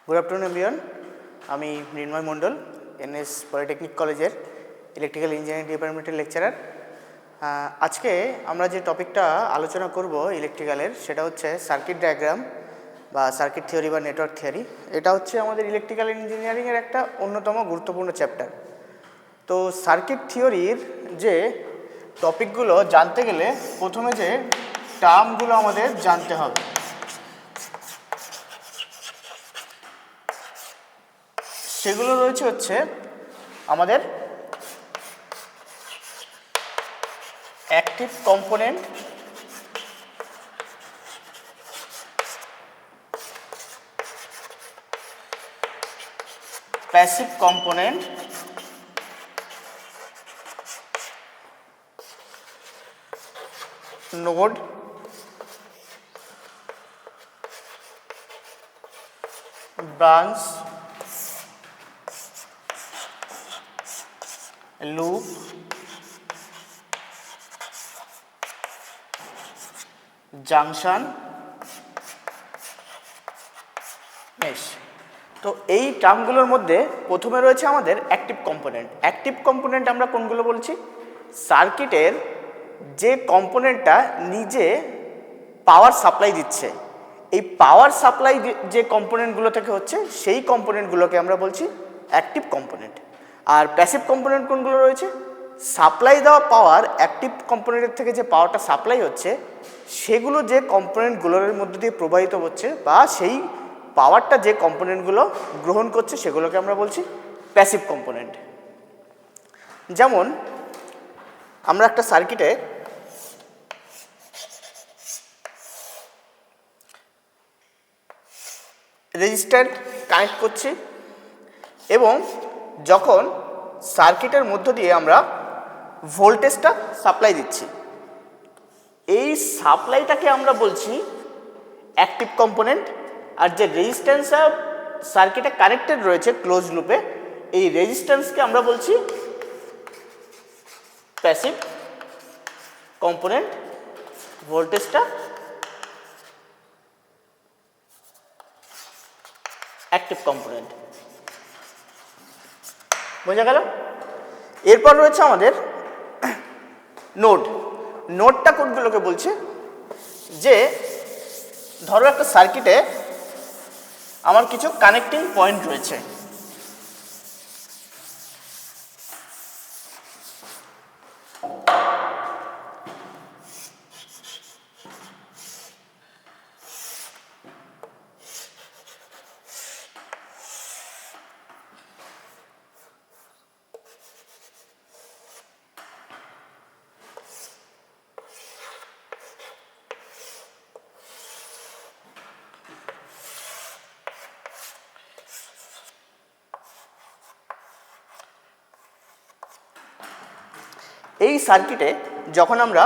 Good afternoon everyone, আমি মৃন্ময় মণ্ডল, NS polytechnic কলেজের electrical engineering ডিপার্টমেন্টের লেকচারার। আজকে আমরা যে টপিকটা আলোচনা করব ইলেকট্রিক্যালের, সেটা হচ্ছে সার্কিট ডায়াগ্রাম বা সার্কিট থিওরি বা নেটওয়ার্ক থিওরি। এটা হচ্ছে আমাদের ইলেকট্রিক্যাল ইঞ্জিনিয়ারিংয়ের একটা অন্যতম গুরুত্বপূর্ণ চ্যাপ্টার। তো সার্কিট থিওরির যে টপিকগুলো জানতে গেলে প্রথমে যে টার্মগুলো আমাদের জানতে হবে, সেগুলো রয়েছে হচ্ছে আমাদের active component, passive component, node, branch, loop, junction, mesh. তো এই টার্মগুলোর মধ্যে প্রথমে রয়েছে আমাদের অ্যাক্টিভ কম্পোনেন্ট। অ্যাক্টিভ কম্পোনেন্ট আমরা কোনগুলো বলছি? সার্কিটের যে কম্পোনেন্টটা নিজে পাওয়ার সাপ্লাই দিচ্ছে, এই পাওয়ার সাপ্লাই যে কম্পোনেন্টগুলো থেকে হচ্ছে, সেই কম্পোনেন্টগুলোকে আমরা বলছি অ্যাক্টিভ কম্পোনেন্ট। আর প্যাসিভ কম্পোনেন্ট কোনগুলো রয়েছে? সাপ্লাই দেওয়া পাওয়ার, অ্যাক্টিভ কম্পোনেন্টের থেকে যে পাওয়ারটা সাপ্লাই হচ্ছে, সেগুলো যে কম্পোনেন্টগুলোর মধ্যে দিয়ে প্রবাহিত হচ্ছে বা সেই পাওয়ারটা যে কম্পোনেন্টগুলো গ্রহণ করছে, সেগুলোকে আমরা বলছি প্যাসিভ কম্পোনেন্ট। যেমন আমরা একটা সার্কিটে রেজিস্ট্যান্ট কানেক্ট করছি এবং যখন সার্কিটের মধ্য দিয়ে আমরা ভোল্টেজটা সাপ্লাই দিচ্ছি, এই সাপ্লাইটাকে আমরা বলছি অ্যাক্টিভ কম্পোনেন্ট। আর যে রেজিস্ট্যান্সটা সার্কিটে কানেক্টেড রয়েছে ক্লোজ লুপে, এই রেজিস্ট্যান্সকে আমরা বলছি প্যাসিভ কম্পোনেন্ট। ভোল্টেজটা অ্যাক্টিভ কম্পোনেন্ট। বোঝা গেল? এরপর রয়েছে আমাদের নোড। নোডটা কোনগুলোকে বলছে? যে ধরো একটা সার্কিটে আমার কিছু কানেক্টিং পয়েন্ট রয়েছে, এই সার্কিটে যখন আমরা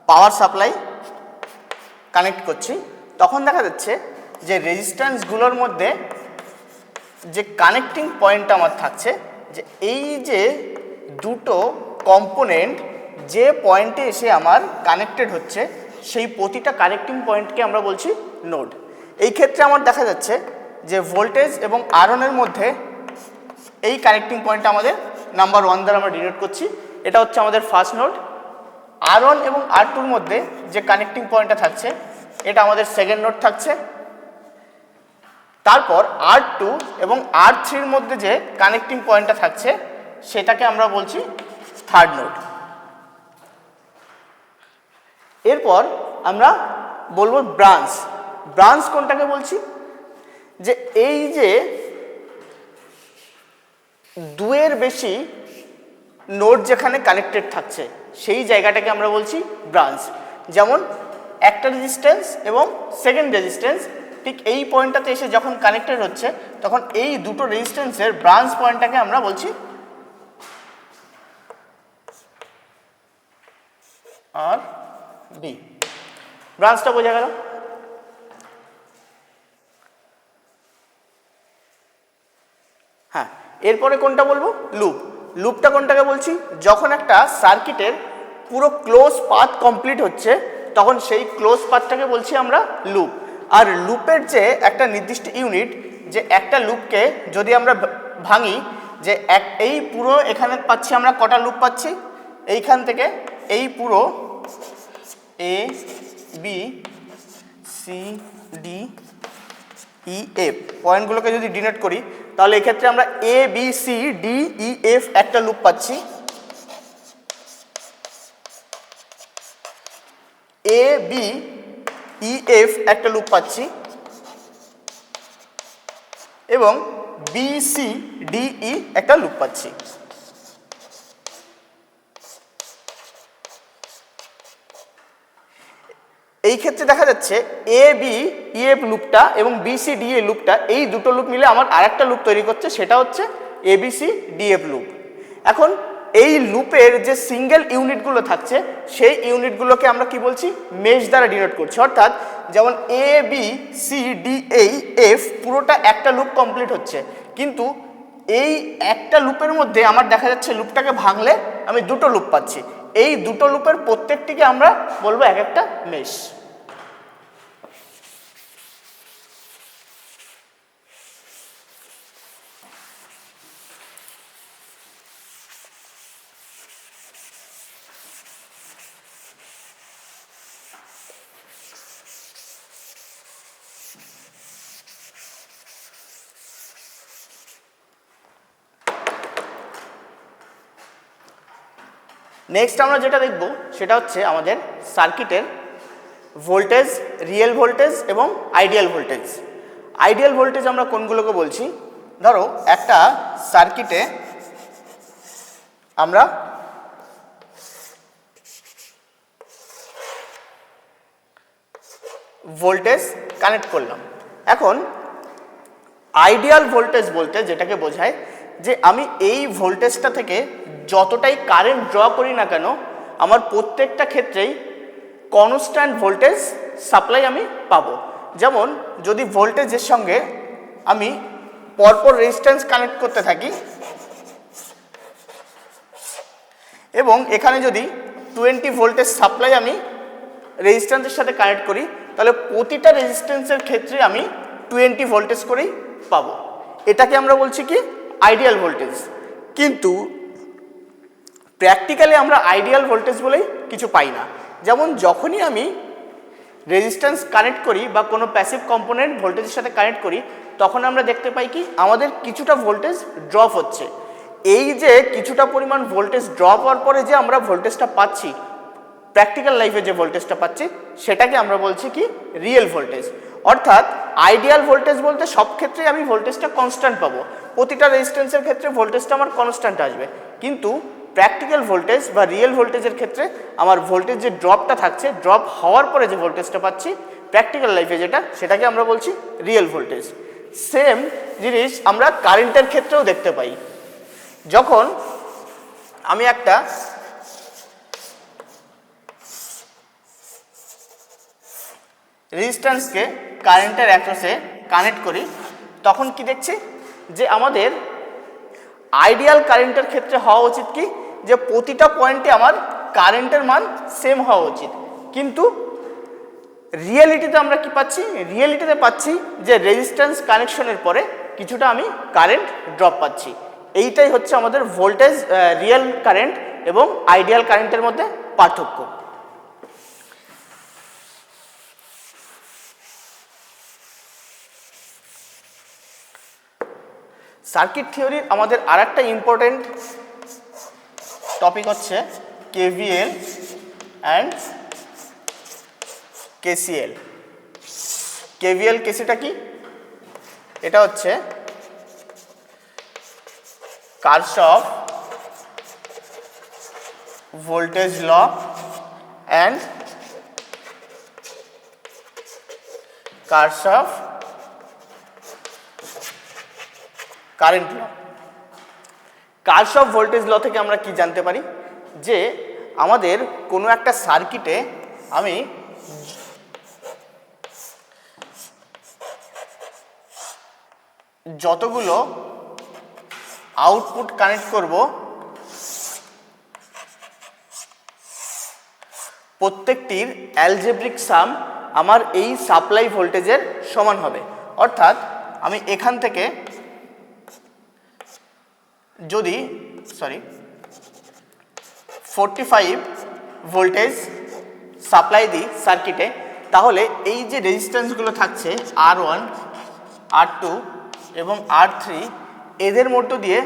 পাওয়ার সাপ্লাই কানেক্ট করছি, তখন দেখা যাচ্ছে যে রেজিস্ট্যান্সগুলোর মধ্যে যে কানেক্টিং পয়েন্টটা আমার থাকছে, যে এই যে দুটো কম্পোনেন্ট যে পয়েন্টে এসে আমার কানেক্টেড হচ্ছে, সেই প্রতিটা কানেক্টিং পয়েন্টকে আমরা বলছি নোড। এই ক্ষেত্রে আমার দেখা যাচ্ছে যে ভোল্টেজ এবং আরনের মধ্যে এই কানেক্টিং পয়েন্টটা আমাদের নাম্বার 1 দ্বারা আমরা ডিনোট করছি। এটা হচ্ছে আমাদের ফার্স্ট নোড। R1 এবং R2-র মধ্যে যে কানেক্টিং পয়েন্টটা থাকছে, এটা আমাদের সেকেন্ড নোড থাকছে। তারপর R2 এবং R3-র মধ্যে যে কানেক্টিং পয়েন্টটা থাকছে, সেটাকে আমরা বলছি থার্ড নোড। এরপর আমরা বলবো ব্রাঞ্চ। ব্রাঞ্চ কোনটাকে বলছি? যে এই যে দুয়ের বেশি নোড যেখানে কানেক্টেড থাকছে, সেই জায়গাটাকে আমরা বলছি ব্রাঞ্চ। যেমন একটা রেজিস্ট্যান্স এবং সেকেন্ড রেজিস্ট্যান্স ঠিক এই পয়েন্টটাতে এসে যখন কানেক্টেড হচ্ছে, তখন এই দুটো রেজিস্ট্যান্সের ব্রাঞ্চ পয়েন্টটাকে আমরা বলছি আর বি। ব্রাঞ্চটা বোঝা গেল? হ্যাঁ, এরপরে কোনটা বলবো? লুপ। লুপটা কোনটাকে বলছি? যখন একটা সার্কিটের পুরো ক্লোজ পাথ কমপ্লিট হচ্ছে, তখন সেই ক্লোজ পাথটাকে বলছি আমরা লুপ। আর লুপের যে একটা নির্দিষ্ট ইউনিট, যে একটা লুপকে যদি আমরা ভাঙি, যে এই পুরো এখানে পাচ্ছি আমরা কটা লুপ পাচ্ছি, এইখান থেকে এই পুরো A B C D E F পয়েন্টগুলোকে যদি ডিনোট করি, তাহলে এক্ষেত্রে আমরা A B C D E F একটা লুপ পাচ্ছি, এ বি ই এফ একটা লুপ পাচ্ছি, এবং বি সি ডি ই একটা লুপ পাচ্ছি। এই ক্ষেত্রে দেখা যাচ্ছে এ বি ই এফ লুপটা এবং বি সি ডি এ লুপটা, এই দুটো লুপ মিলে আমার আরেকটা লুপ তৈরি করছে, সেটা হচ্ছে A B C D F loop. এখন এই লুপের যে সিঙ্গেল ইউনিটগুলো থাকছে, সেই ইউনিটগুলোকে আমরা কি বলছি, মেশ দ্বারা ডিনোট করছি। অর্থাৎ যেমন এ বি সি ডি এই এফ পুরোটা একটা লুপ কমপ্লিট হচ্ছে, কিন্তু এই একটা লুপের মধ্যে আমার দেখা যাচ্ছে লুপটাকে ভাঙলে আমি দুটো লুপ পাচ্ছি। এই দুটো লুপের প্রত্যেকটিকে আমরা বলবো এক একটা মেশ। নেক্সট আমরা যেটা দেখব সেটা হচ্ছে আমাদের সার্কিটের ভোল্টেজ, রিয়েল ভোল্টেজ এবং আইডিয়াল ভোল্টেজ। আইডিয়াল ভোল্টেজ আমরা কোনগুলোকে বলছি, ধরো একটা সার্কিটে আমরা ভোল্টেজ কানেক্ট করলাম। এখন আইডিয়াল ভোল্টেজ বলতে যেটাকে বোঝায় যে আমি এই ভোল্টেজটা থেকে যতটাই কারেন্ট ড্র করি না কেন, আমার প্রত্যেকটা ক্ষেত্রেই কনস্ট্যান্ট ভোল্টেজ সাপ্লাই আমি পাবো। যেমন যদি ভোল্টেজের সঙ্গে আমি পরপর রেজিস্ট্যান্স কানেক্ট করতে থাকি এবং এখানে যদি 20 ভোল্টেজ সাপ্লাই আমি রেজিস্ট্যান্সের সাথে কানেক্ট করি, তাহলে প্রতিটা রেজিস্ট্যান্সের ক্ষেত্রে আমি 20 ভোল্টেজ করেই পাবো। এটাকে আমরা বলছি কি আইডিয়াল ভোল্টেজ। কিন্তু প্র্যাকটিক্যালি আমরা আইডিয়াল ভোল্টেজ বলেই কিছু পাই না। যেমন যখনই আমি রেজিস্ট্যান্স কানেক্ট করি বা কোনো প্যাসিভ কম্পোনেন্ট ভোল্টেজের সাথে কানেক্ট করি, তখন আমরা দেখতে পাই কি আমাদের কিছুটা ভোল্টেজ ড্রপ হচ্ছে। এই যে কিছুটা পরিমাণ ভোল্টেজ ড্রপ হওয়ার পরে যে আমরা ভোল্টেজটা পাচ্ছি, প্র্যাকটিক্যাল লাইফে যে ভোল্টেজটা পাচ্ছি, সেটাকে আমরা বলছি কি রিয়েল ভোল্টেজ। অর্থাৎ আইডিয়াল ভোল্টেজ বলতে সব ক্ষেত্রে আমি ভোল্টেজটা কনস্ট্যান্ট পাবো, প্রতিটা রেজিস্ট্যান্সের ক্ষেত্রে ভোল্টেজটা আমার কনস্ট্যান্ট আসবে। কিন্তু প্র্যাকটিক্যাল ভোল্টেজ বা রিয়েল ভোল্টেজের ক্ষেত্রে আমার ভোল্টেজ যে ড্রপটা থাকছে, ড্রপ হওয়ার পরে যে ভোল্টেজটা পাচ্ছি প্র্যাকটিক্যাল লাইফে যেটা, সেটাকে আমরা বলছি রিয়েল ভোল্টেজ। সেম জিনিস আমরা কারেন্টের ক্ষেত্রেও দেখতে পাই। যখন আমি একটা রেজিস্ট্যান্সকে কারেন্টের অ্যাক্রসে কানেক্ট করি, তখন কি দেখছি যে আমাদের আইডিয়াল কারেন্টের ক্ষেত্রে হওয়া উচিত কি, যে প্রতিটা পয়েন্টে আমার কারেন্টের মান সেম হওয়া উচিত। কিন্তু রিয়েলিটিতে আমরা কি পাচ্ছি, রিয়েলিটিতে পাচ্ছি যে রেজিস্ট্যান্স কানেকশনের পরে কিছুটা আমি কারেন্ট ড্রপ পাচ্ছি। এইটাই হচ্ছে আমাদের ভোল্টেজ, রিয়েল কারেন্ট এবং আইডিয়াল কারেন্টের মধ্যে পার্থক্য। সার্কিট থিওরির আমাদের আরেকটা ইম্পর্টেন্ট টপিক হচ্ছে কেভিএল অ্যান্ড কেসিএল। কেভিএল কেসিটা কি, এটা হচ্ছে Kirchhoff voltage law and Kirchhoff current law. Kirchhoff voltage law থেকে আমরা কি জানতে পারি, যে আমাদের কোনো একটা সার্কিটে আমি যতগুলো আউটপুট কানেক্ট করব, প্রত্যেকটির অ্যালজেব্রিক সাম আমার এই সাপ্লাই ভোল্টেজের সমান হবে। অর্থাৎ আমি এখান থেকে যদি 45 ভোল্টেজ সাপ্লাই দিই সার্কিটে, তাহলে এই যে রেজিস্ট্যান্সগুলো থাকছে R1, R2 এবং R3, এদের মধ্য দিয়ে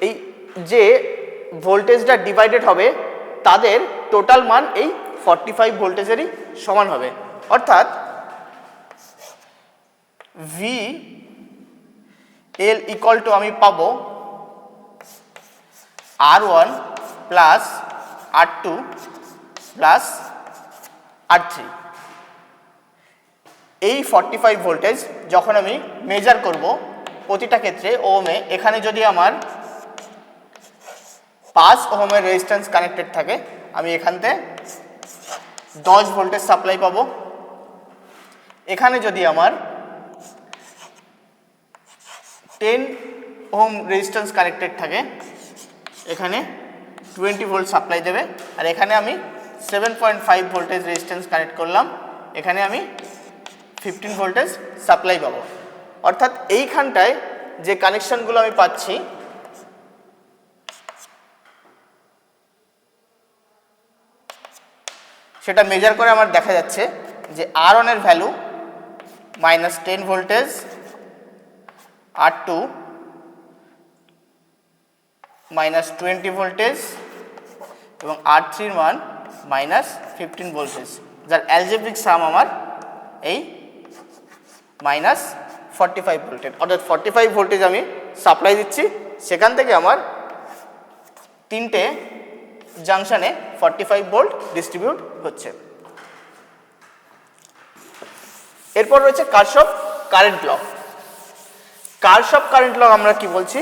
এই যে ভোল্টেজটা ডিভাইডেড হবে তাদের টোটাল মান এই 45 ভোল্টেজেরই সমান হবে। অর্থাৎ VL ইকুয়াল টু আমি পাবো R1 plus R2 plus R3। এই 45 ভোল্টেজ যখন আমি মেজার করব প্রতিটা ক্ষেত্রে ওহমে, এখানে যদি আমার 5 ওহমের রেজিস্ট্যান্স কানেক্টেড থাকে, আমি এখান থেকে 10 ভোল্টেজ সাপ্লাই পাবো। এখানে যদি আমার 10 ওহম রেজিস্ট্যান্স কানেক্টেড থাকে, এখানে 20 ভোল্ট সাপ্লাই দেবে। আর এখানে আমি 7.5 ভোল্টেজ রেজিস্ট্যান্স কানেক্ট করলাম, এখানে আমি 15 ভোল্টেজ সাপ্লাই পাবো। অর্থাৎ এইখানটায় যে কানেকশনগুলো আমি পাচ্ছি সেটা মেজার করে আমার দেখা যাচ্ছে যে R1 এর ভ্যালু -10 ভোল্টেজ, R2 -20 ভোল্টেজ এবং R3 এর মান -15 ভোল্টেজ, যার অ্যালজেব্রিক সাম আমার এই -45 ভোল্টেজ। অর্থাৎ 45 ভোল্টেজ আমি সাপ্লাই দিচ্ছি, সেখান থেকে আমার তিনটে জাংশনে 45 ভোল্ট ডিস্ট্রিবিউট হচ্ছে। এরপর রয়েছে কারশফ কারেন্ট ল। কারশফ কারেন্ট ল আমরা কি বলছি,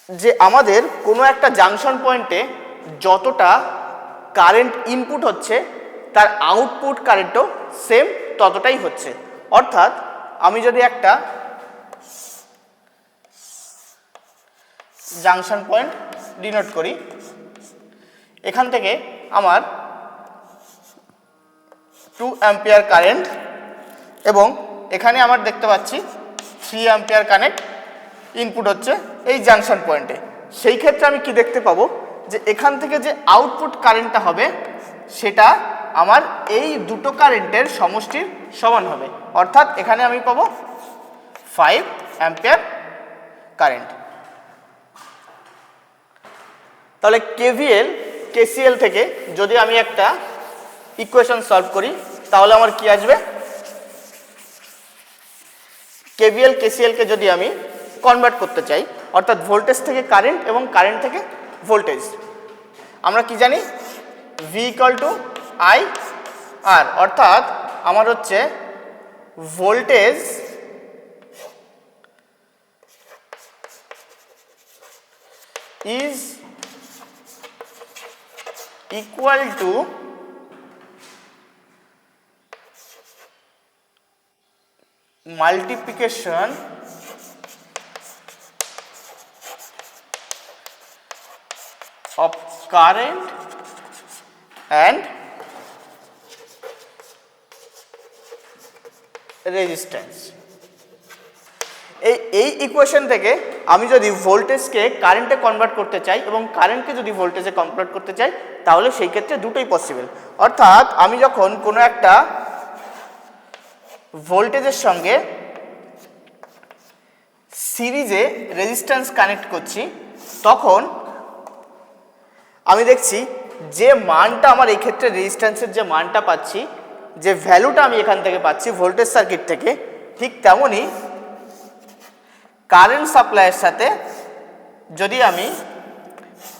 যে আমাদের কোনো একটা জাংশন পয়েন্টে যতটা কারেন্ট ইনপুট হচ্ছে তার আউটপুট কারেন্টও সেম ততটাই হচ্ছে। অর্থাৎ আমি যদি একটা জাংশন পয়েন্ট ডিনোট করি, এখান থেকে আমার 2 অ্যাম্পিয়ার কারেন্ট এবং এখানে আমার দেখতে পাচ্ছি 3 অ্যাম্পিয়ার কারেন্ট ইনপুট হচ্ছে এই জাংশন পয়েন্টে। সেই ক্ষেত্রে আমি কি দেখতে পাবো, যে এখান থেকে যে আউটপুট কারেন্টটা হবে সেটা আমার এই দুটো কারেন্টের সমষ্টির সমান হবে। অর্থাৎ এখানে আমি পাবো 5 অ্যাম্পিয়ার কারেন্ট। তাহলে KVL KCL থেকে যদি আমি একটা ইকুয়েশন সলভ করি তাহলে আমার কি আসবে, KVL KCL কে যদি আমি কনভার্ট করতে চাই, অর্থাৎ ভোল্টেজ থেকে কারেন্ট এবং কারেন্ট থেকে ভোল্টেজ, আমরা কি জানি V = IR। অর্থাৎ আমার হচ্ছে voltage is equal to multiplication of current and resistance। এই ইকুয়েশন থেকে আমি যদি ভোল্টেজকে কারেন্টে কনভার্ট করতে চাই এবং কারেন্টকে যদি ভোল্টেজে কনভার্ট করতে চাই তাহলে সেই ক্ষেত্রে দুটোই পসিবল। অর্থাৎ আমি যখন কোনো একটা ভোল্টেজের সঙ্গে সিরিজে রেজিস্ট্যান্স কানেক্ট করছি, তখন আমি দেখছি যে মানটা আমার এই ক্ষেত্রে রেজিস্ট্যান্সের যে মানটা পাচ্ছি, যে ভ্যালুটা আমি এখান থেকে পাচ্ছি ভোল্টেজ সার্কিট থেকে, ঠিক তেমনই কারেন্ট সাপ্লাইয়ের সাথে যদি আমি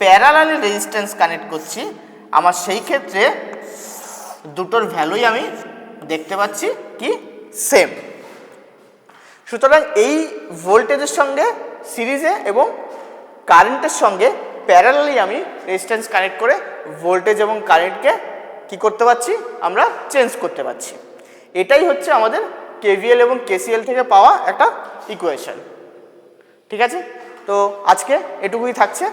প্যারালালি রেজিস্ট্যান্স কানেক্ট করছি, আমার সেই ক্ষেত্রে দুটোর ভ্যালুই আমি দেখতে পাচ্ছি কি সেম। সুতরাং এই ভোল্টেজের সঙ্গে সিরিজে এবং কারেন্টের সঙ্গে প্যারালালি আমি রেজিস্ট্যান্স কানেক্ট করে ভোল্টেজ এবং কারেন্টকে কি করতে পারছি, আমরা চেঞ্জ করতে পারছি। এটাই হচ্ছে আমাদের KVL এবং KCL থেকে পাওয়া একটা ইকুয়েশন। ঠিক আছে, তো আজকে এটুকুই থাকছে।